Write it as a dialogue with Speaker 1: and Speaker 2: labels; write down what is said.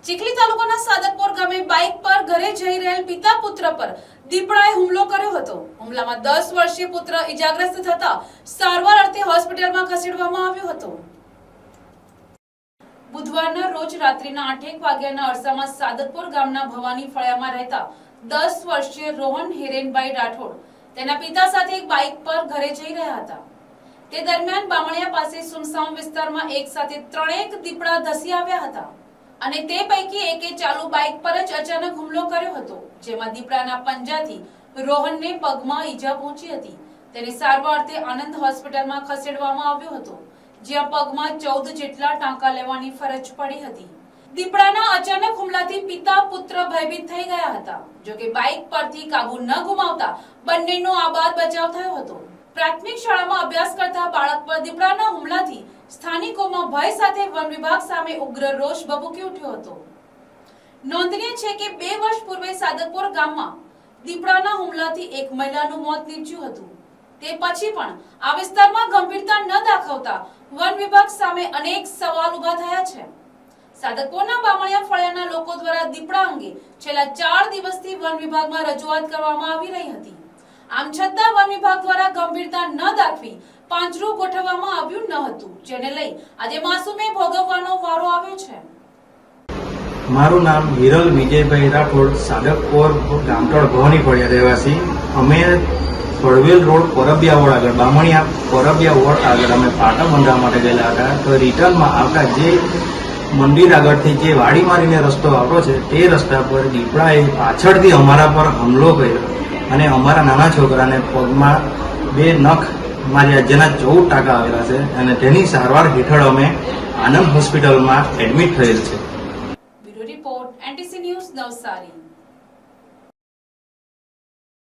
Speaker 1: ચીખલી તાલુકાના સાદતપોર ગામે બાઇક પર ઘરે જઈ રહેલ પિતા પુત્ર પર દીપડાએ હુમલો કર્યો હતો। હુમલામાં 10 વર્ષીય પુત્ર ઇજાગ્રસ્ત થતા સારવાર અર્થે હોસ્પિટલમાં ખસેડવામાં આવ્યો હતો। બુધવારના રોજ રાત્રિના 8:01 વાગ્યાના અરસામાં સાદતપોર ગામના ભવાની ફળિયામાં રહેતા 10 વર્ષીય રોહન હિરેનભાઈ રાઠોડ તેના પિતા સાથે એક બાઇક પર ઘરે જઈ રહ્યા હતા। તે દરમિયાન બામણિયા પાસે સુનસામ વિસ્તારમાં એક સાથે ત્રણેક દીપડા ધસી આવ્યા હતા અને તે પૈકી એકે ચાલુ બાઇક પર જ અચાનક હુમલો કર્યો હતો, જેમાં દીપડાના પંજાથી રોહનને પગમાં ઈજા પહોંચી હતી। તેને સારવાર અર્થે આનંદ હોસ્પિટલમાં ખસેડવામાં આવ્યો હતો, જ્યાં પગમાં 14 જેટલા ટાંકા લેવાની ફરજ પડી હતી। દીપડાના અચાનક હુમલાથી પિતા પુત્ર ભયભીત થઈ ગયા હતા, જો કે બાઇક પરથી કાબુ ન ગુમાવતા બંનેનો આબાદ બચાવ થયો હતો। પ્રાથમિક શાળામાં અભ્યાસ કરતા બાળક પર દીપડાના હુમલાથી સ્થાનિકોમાં ભય સાથે વન વિભાગ સામે ઉગ્ર રોષ ભભૂકી ઉઠ્યો હતો। નોંધનીય છે કે 2 વર્ષ પૂર્વે સાદતપોર ગામમાં દીપડાના હુમલાથી એક મહિલાનું મોત નીપજ્યું હતું। તે પછી પણ આ વિસ્તારમાં ગંભીરતા ન દાખવતા વન વિભાગ સામે અનેક સવાલ ઉભા થયા છે। સાદતપોરના બામણિયા ફળિયાના લોકો દ્વારા દીપડા અંગે છેલ્લા 4 દિવસથી વન વિભાગમાં રજૂઆત કરવામાં આવી રહી હતી। આમ છતાં વન વિભાગ દ્વારા ગંભીરતા ન દાખવી પાંજરું ગોઠવવામાં આવ્યું ન હતું, જેને લઈ આજે માસૂમે ભોગવવાનો વારો આવ્યો છે।
Speaker 2: મારું નામ હિરલ વિજયભાઈ રાઠોડ, સાદતપોર ગામટોળ ભવાની ફળિયા રહેવાસી। અમે પડવેલ રોડ પરબિયા આગળ બામણિયા પરબિયા વોર્ડ આગળ અમે પાટા બંધાવવા માટે ગયેલા હતા। તો રિટર્નમાં આવતા જે મંદિર આગળથી જે વાડી મારીને રસ્તો આવતો છે તે રસ્તા પર દીપડાએ પાછળથી અમારા પર હુમલો કર્યો અને અમારા નાના છોકરાને પગમાં 2 નખ માર્યા, જેના 14 ટાંકા આવેલા છે અને તેની સારવાર હેઠળ અમે આનંદ હોસ્પિટલમાં એડમિટ થયેલ છે।
Speaker 1: Bureau report NTC news Navsari.